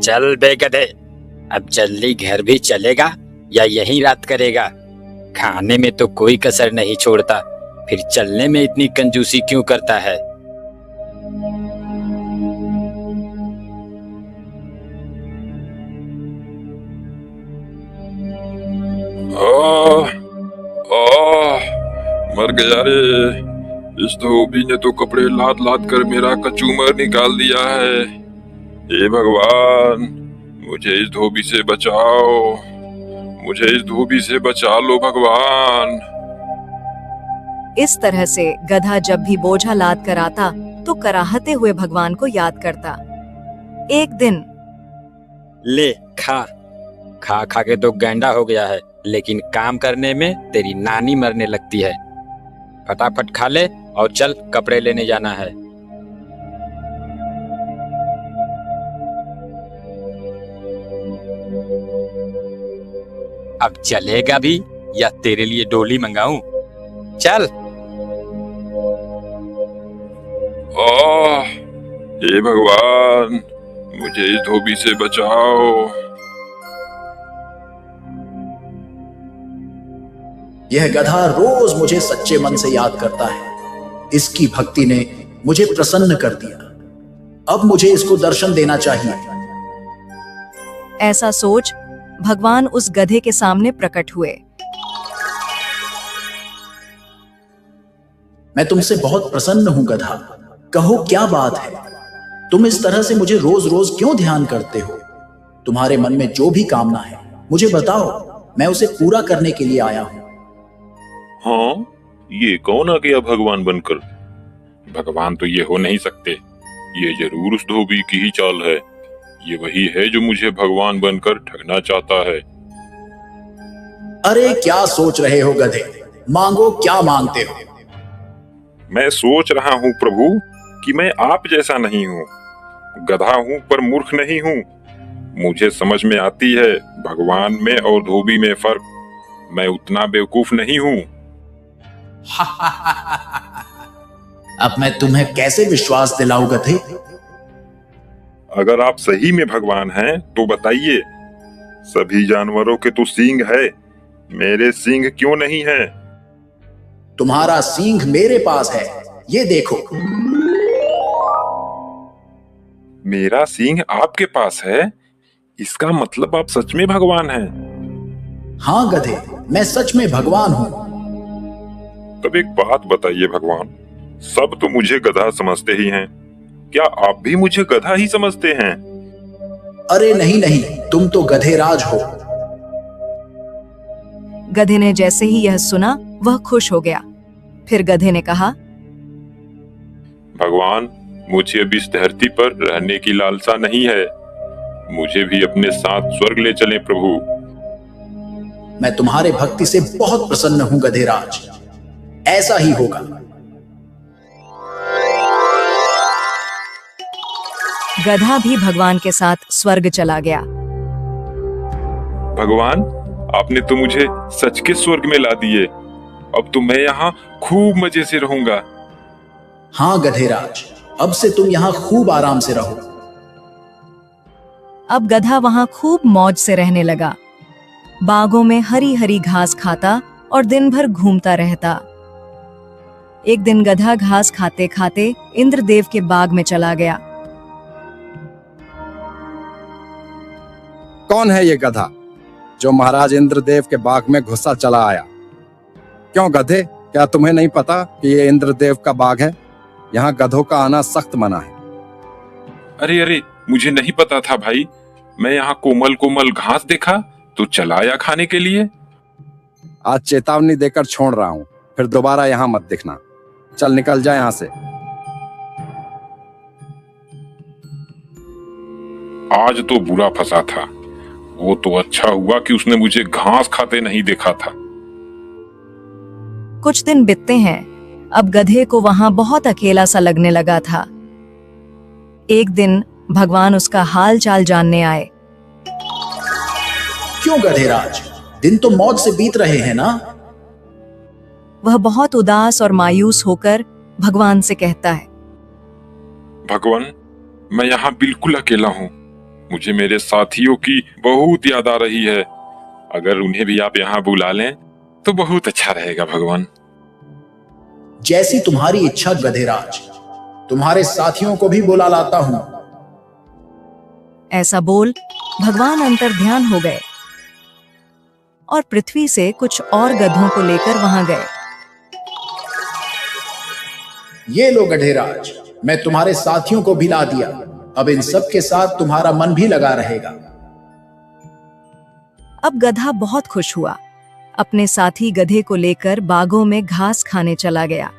चल बे गधे, अब जल्दी घर भी चलेगा या यहीं रात करेगा? खाने में तो कोई कसर नहीं छोड़ता, फिर चलने में इतनी कंजूसी क्यों करता है? आह, आह, मर गया रे। इस धोबी ने तो कपड़े लाद लाद कर मेरा कचूमर निकाल दिया है। हे भगवान, मुझे इस धोबी से बचाओ, मुझे इस धोबी से बचा लो भगवान। इस तरह से गधा जब भी बोझा लाद कर आता तो कराहते हुए भगवान को याद करता। एक दिन ले खा खा खा के तो गैंडा हो गया है, लेकिन काम करने में तेरी नानी मरने लगती है। फटाफट खा ले और चल, कपड़े लेने जाना है। अब चलेगा भी या तेरे लिए डोली मंगाऊं? चल। आह, हे भगवान, मुझे इस धोबी से बचाओ। यह गधा रोज मुझे सच्चे मन से याद करता है। इसकी भक्ति ने मुझे प्रसन्न कर दिया। अब मुझे इसको दर्शन देना चाहिए। ऐसा सोच भगवान उस गधे के सामने प्रकट हुए। मैं तुमसे बहुत प्रसन्न हूं गधा, कहो क्या बात है? तुम इस तरह से मुझे रोज रोज क्यों ध्यान करते हो? तुम्हारे मन में जो भी कामना है मुझे बताओ, मैं उसे पूरा करने के लिए आया हूं। हाँ, ये कौन आ गया भगवान बनकर? भगवान तो ये हो नहीं सकते। ये जरूर उस धोबी की ही चाल है। ये वही है जो मुझे भगवान बनकर ठगना चाहता है। अरे क्या सोच रहे हो गधे? मांगो, क्या मांगते हो? मैं सोच रहा हूँ प्रभु कि मैं आप जैसा नहीं हूँ। गधा हूँ पर मूर्ख नहीं हूँ। मुझे समझ में आती है भगवान में और धोबी में फर्क। मैं उतना बेवकूफ नहीं हूँ। अब मैं तुम्हें कैसे विश्वास दिलाऊं गधे? अगर आप सही में भगवान हैं तो बताइए। सभी जानवरों के तो सींग है, मेरे सींग क्यों नहीं है? तुम्हारा सींग मेरे पास है, ये देखो। मेरा सींग आपके पास है? इसका मतलब आप सच में भगवान हैं। हाँ गधे, मैं सच में भगवान हूँ। तब एक बात बताइए भगवान, सब तो मुझे गधा समझते ही हैं, क्या आप भी मुझे गधा ही समझते हैं? अरे नहीं नहीं, तुम तो गधेराज हो। गधे ने जैसे ही यह सुना वह खुश हो गया। फिर गधे ने कहा, भगवान, मुझे अब इस धरती पर रहने की लालसा नहीं है। मुझे भी अपने साथ स्वर्ग ले चलें प्रभु। मैं तुम्हारे भक्ति से बहुत प्रसन्न हूं गधेराज, ऐसा ही होगा। गधा भी भगवान के साथ स्वर्ग चला गया। भगवान, आपने तो मुझे सच के स्वर्ग में ला दिए। अब तो मैं यहाँ खूब मजे से रहूंगा। हाँ गधेराज, अब से तुम यहाँ खूब आराम से रहो। अब गधा वहां खूब मौज से रहने लगा। बागों में हरी हरी घास खाता और दिन भर घूमता रहता। एक दिन गधा घास खाते खाते इंद्रदेव के बाग में चला गया। कौन है ये गधा जो महाराज इंद्रदेव के बाग में घुसा चला आया? क्यों गधे, क्या तुम्हें नहीं पता कि ये इंद्रदेव का बाग है? यहाँ गधों का आना सख्त मना है। अरे अरे, मुझे नहीं पता था भाई। मैं यहाँ कोमल कोमल घास देखा तो चला आया खाने के लिए। आज चेतावनी देकर छोड़ रहा हूँ, फिर दोबारा यहाँ मत दिखना। चल निकल जा यहाँ से। आज तो बुरा फंसा था। वो तो अच्छा हुआ कि उसने मुझे घास खाते नहीं देखा था। कुछ दिन बीतते हैं। अब गधे को वहां बहुत अकेला सा लगने लगा था। एक दिन भगवान उसका हाल चाल जानने आए। क्यों गधेराज, दिन तो मौज से बीत रहे हैं ना? वह बहुत उदास और मायूस होकर भगवान से कहता है, भगवान, मैं यहाँ बिल्कुल अकेला हूँ। मुझे मेरे साथियों की बहुत याद आ रही है। अगर उन्हें भी आप यहाँ बुला लें तो बहुत अच्छा रहेगा भगवान। जैसी तुम्हारी इच्छा गधेराज, तुम्हारे साथियों को भी बुला लाता हूं। ऐसा बोल भगवान अंतर्ध्यान हो गए और पृथ्वी से कुछ और गधों को लेकर वहां गए। ये लो गधेराज, मैं तुम्हारे साथियों को भी ला दिया। अब इन सब के साथ तुम्हारा मन भी लगा रहेगा। अब गधा बहुत खुश हुआ, अपने साथी गधे को लेकर बागों में घास खाने चला गया।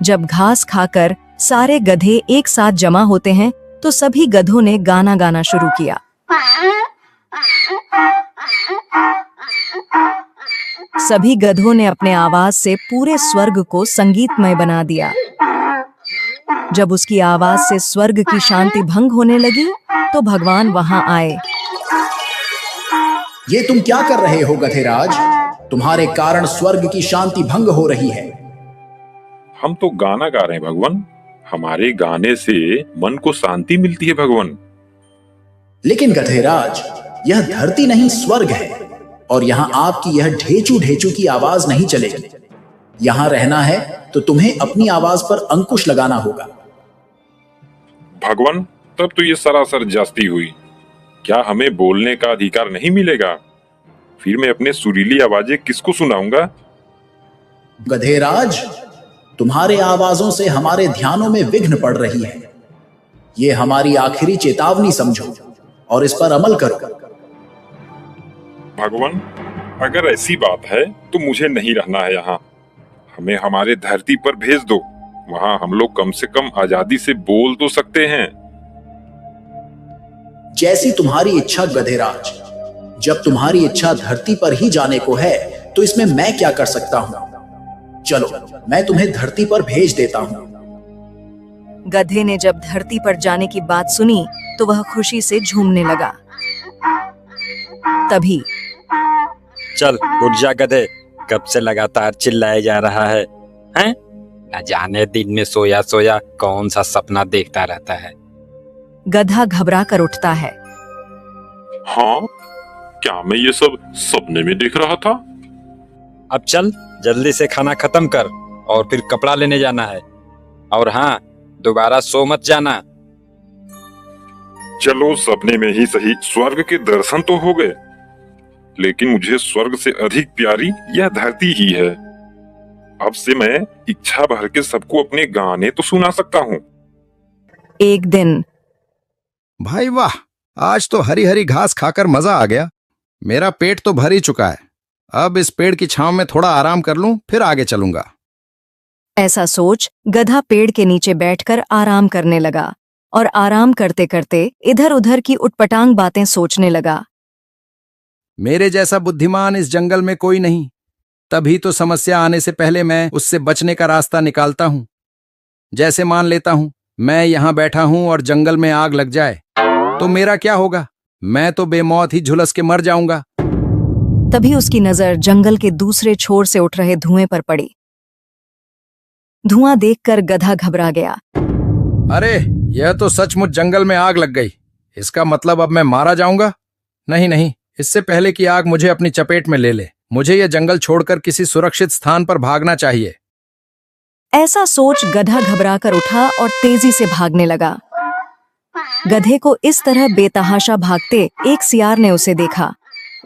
जब घास खाकर सारे गधे एक साथ जमा होते हैं तो सभी गधों ने गाना गाना शुरू किया। सभी गधों ने अपने आवाज से पूरे स्वर्ग को संगीतमय बना दिया। जब उसकी आवाज से स्वर्ग की शांति भंग होने लगी तो भगवान वहां आए। ये तुम क्या कर रहे हो गधेराज? तुम्हारे कारण स्वर्ग की शांति भंग हो रही है। हम तो गाना गा रहे हैं भगवान। हमारे गाने से मन को शांति मिलती है भगवान। लेकिन गधेराज, यह धरती नहीं स्वर्ग है और यहाँ आपकी यह ढेचू ढेचू की आवाज नहीं चलेगी। यहाँ रहना है तो तुम्हें अपनी आवाज पर अंकुश लगाना होगा। भगवान, तब तो ये सरासर जास्ती हुई। क्या हमें बोलने का अधिकार नहीं मिलेगा? फिर मैं अपने सुरीली आवाजें किसको सुनाऊंगा? गधेराज, तुम्हारे आवाजों से हमारे ध्यानों में विघ्न पड़ रही है। ये हमारी आखिरी चेतावनी समझो और इस पर अमल करो। भगवान, अगर ऐसी बात है तो मुझे नहीं रहना है यहाँ। हमें हमारे धरती पर भेज दो। वहाँ हम लोग कम से कम आजादी से बोल तो सकते हैं। जैसी तुम्हारी इच्छा गधेराज। जब तुम्हारी इच्छा धरती पर ही जाने को है तो इसमें मैं क्या कर सकता हूँ? चलो, मैं तुम्हें धरती पर भेज देता हूँ। गधे ने जब धरती पर जाने की बात सुनी तो वह खुशी से झूमने लगा। तभी चल उठ जा गधे, कब से लगातार चिल्लाया जा रहा है, हैं? न जाने दिन में सोया सोया कौन सा सपना देखता रहता है। गधा घबरा कर उठता है। हाँ, क्या मैं ये सब सपने में देख रहा था? अब चल जल्दी से खाना खत्म कर और फिर कपड़ा लेने जाना है। और हाँ, दोबारा सो मत जाना। चलो, सपने में ही सही स्वर्ग के दर्शन तो हो गए, लेकिन मुझे स्वर्ग से अधिक प्यारी यह धरती ही है। अब से मैं इच्छा भर के सबको अपने गाने तो सुना सकता हूँ। एक दिन भाई वाह, आज तो हरी हरी घास खाकर मजा आ गया। मेरा पेट तो भर ही चुका है। अब इस पेड़ की छांव में थोड़ा आराम कर लूं, फिर आगे चलूंगा। ऐसा सोच गधा पेड़ के नीचे बैठकर आराम करने लगा और आराम करते करते इधर उधर की उटपटांग बातें सोचने लगा। मेरे जैसा बुद्धिमान इस जंगल में कोई नहीं, तभी तो समस्या आने से पहले मैं उससे बचने का रास्ता निकालता हूं। जैसे मान लेता हूं मैं यहां बैठा हूं और जंगल में आग लग जाए तो मेरा क्या होगा? मैं तो बेमौत ही झुलस के मर जाऊंगा। तभी उसकी नजर जंगल के दूसरे छोर से उठ रहे धुएं पर पड़ी। धुआं देखकर गधा घबरा गया। अरे, यह तो सचमुच जंगल में आग लग गई। इसका मतलब अब मैं मारा जाऊंगा? नहीं नहीं, इससे पहले कि आग मुझे अपनी चपेट में ले ले, मुझे यह जंगल छोड़कर किसी सुरक्षित स्थान पर भागना चाहिए। ऐसा सोच गधा घबराकर उठा और तेजी से भागने लगा। गधे को इस तरह बेतहाशा भागते एक सियार ने उसे देखा।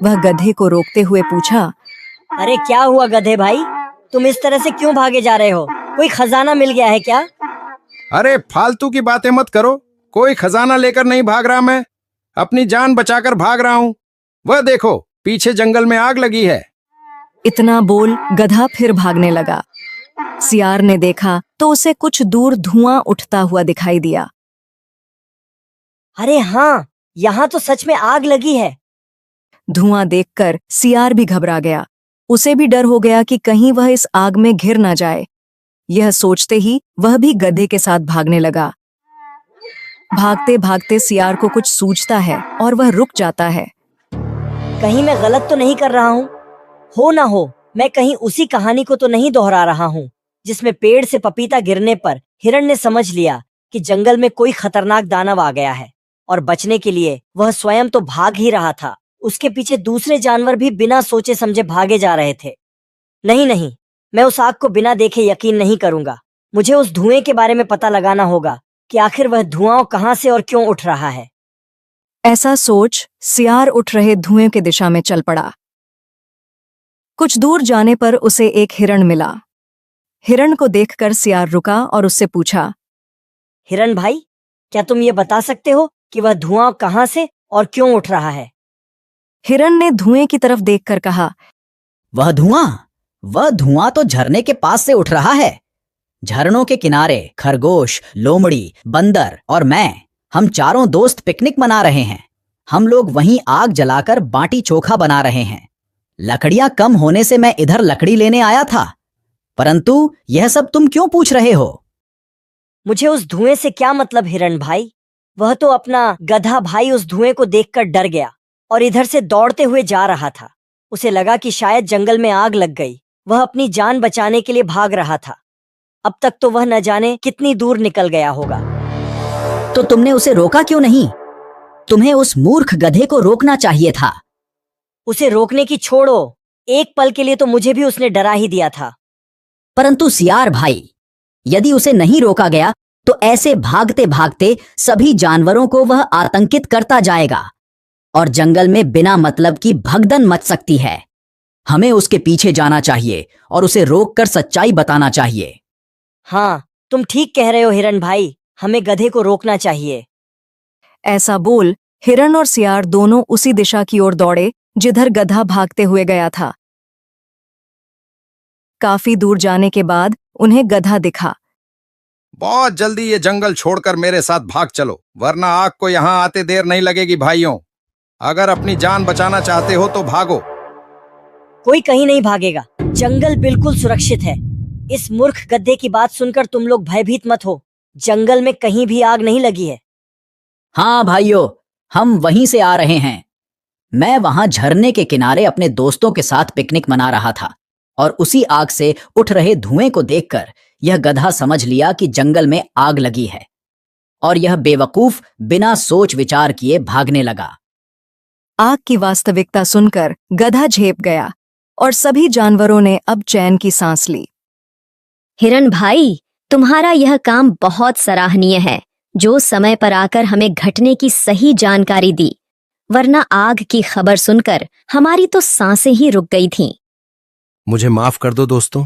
वह गधे को रोकते हुए पूछा, अरे क्या हुआ गधे भाई, तुम इस तरह से क्यों भागे जा रहे हो? कोई खजाना मिल गया है क्या? अरे फालतू की बातें मत करो। कोई खजाना लेकर नहीं भाग रहा मैं, अपनी जान बचाकर भाग रहा हूं। वह देखो, पीछे जंगल में आग लगी है। इतना बोल गधा फिर भागने लगा। सियार ने देखा तो उसे कुछ दूर धुआं उठता हुआ दिखाई दिया। अरे हाँ, यहाँ तो सच में आग लगी है। धुआं देखकर सियार भी घबरा गया। उसे भी डर हो गया कि कहीं वह इस आग में घिर ना जाए। यह सोचते ही वह भी गधे के साथ भागने लगा। भागते भागते सियार को कुछ सूझता है और वह रुक जाता है। कहीं मैं गलत तो नहीं कर रहा हूँ? हो ना हो मैं कहीं उसी कहानी को तो नहीं दोहरा रहा हूँ जिसमें पेड़ से पपीता गिरने पर हिरण ने समझ लिया कि जंगल में कोई खतरनाक दानव आ गया है और बचने के लिए वह स्वयं तो भाग ही रहा था, उसके पीछे दूसरे जानवर भी बिना सोचे समझे भागे जा रहे थे। नहीं नहीं, मैं उस आग को बिना देखे यकीन नहीं करूंगा। मुझे उस धुएं के बारे में पता लगाना होगा कि आखिर वह धुआं कहां से और क्यों उठ रहा है। ऐसा सोच सियार उठ रहे धुएं की दिशा में चल पड़ा। कुछ दूर जाने पर उसे एक हिरण मिला। हिरण को देखकर सियार रुका और उससे पूछा, हिरण भाई, क्या तुम ये बता सकते हो कि वह धुआं कहां से और क्यों उठ रहा है? हिरण ने धुएं की तरफ देखकर कहा, वह धुआं तो झरने के पास से उठ रहा है। झरनों के किनारे खरगोश, लोमड़ी, बंदर और हम चारों दोस्त पिकनिक मना रहे हैं। हम लोग वहीं आग जलाकर बाटी चोखा बना रहे हैं। लकड़ियां कम होने से मैं इधर लकड़ी लेने आया था, परंतु यह सब तुम क्यों पूछ रहे हो? मुझे उस धुएं से क्या मतलब हिरण भाई? वह तो अपना गधा भाई उस धुएं को देखकर डर गया और इधर से दौड़ते हुए जा रहा था। उसे लगा कि शायद जंगल में आग लग गई। वह अपनी जान बचाने के लिए भाग रहा था। अब तक तो वह न जाने कितनी दूर निकल गया होगा। तो तुमने उसे रोका क्यों नहीं? तुम्हें उस मूर्ख गधे को रोकना चाहिए था। उसे रोकने की छोड़ो, एक पल के लिए तो मुझे भी उसने डरा ही दिया था। परंतु सियार भाई, यदि उसे नहीं रोका गया तो ऐसे भागते भागते सभी जानवरों को वह आतंकित करता जाएगा और जंगल में बिना मतलब की भगदड़ मच सकती है। हमें उसके पीछे जाना चाहिए और उसे रोककर सच्चाई बताना चाहिए। हाँ, तुम ठीक कह रहे हो हिरण भाई, हमें गधे को रोकना चाहिए। ऐसा बोल हिरण और सियार दोनों उसी दिशा की ओर दौड़े जिधर गधा भागते हुए गया था। काफी दूर जाने के बाद उन्हें गधा दिखा। बहुत जल्दी ये जंगल छोड़कर मेरे साथ भाग चलो, वरना आग को यहाँ आते देर नहीं लगेगी भाइयों। अगर अपनी जान बचाना चाहते हो तो भागो। कोई कहीं नहीं भागेगा, जंगल बिल्कुल सुरक्षित है। इस मूर्ख गधे की बात सुनकर तुम लोग भयभीत मत हो। जंगल में कहीं भी आग नहीं लगी है। हाँ भाइयों, हम वहीं से आ रहे हैं। मैं वहां झरने के किनारे अपने दोस्तों के साथ पिकनिक मना रहा था और उसी आग से उठ रहे धुएं को देखकर यह गधा समझ लिया कि जंगल में आग लगी है और यह बेवकूफ बिना सोच विचार किए भागने लगा। आग की वास्तविकता सुनकर गधा झेप गया और सभी जानवरों ने अब चैन की सांस ली। हिरण भाई, तुम्हारा यह काम बहुत सराहनीय है, जो समय पर आकर हमें घटने की सही जानकारी दी, वरना आग की खबर सुनकर हमारी तो सांसें ही रुक गई थीं। मुझे माफ कर दो दोस्तों,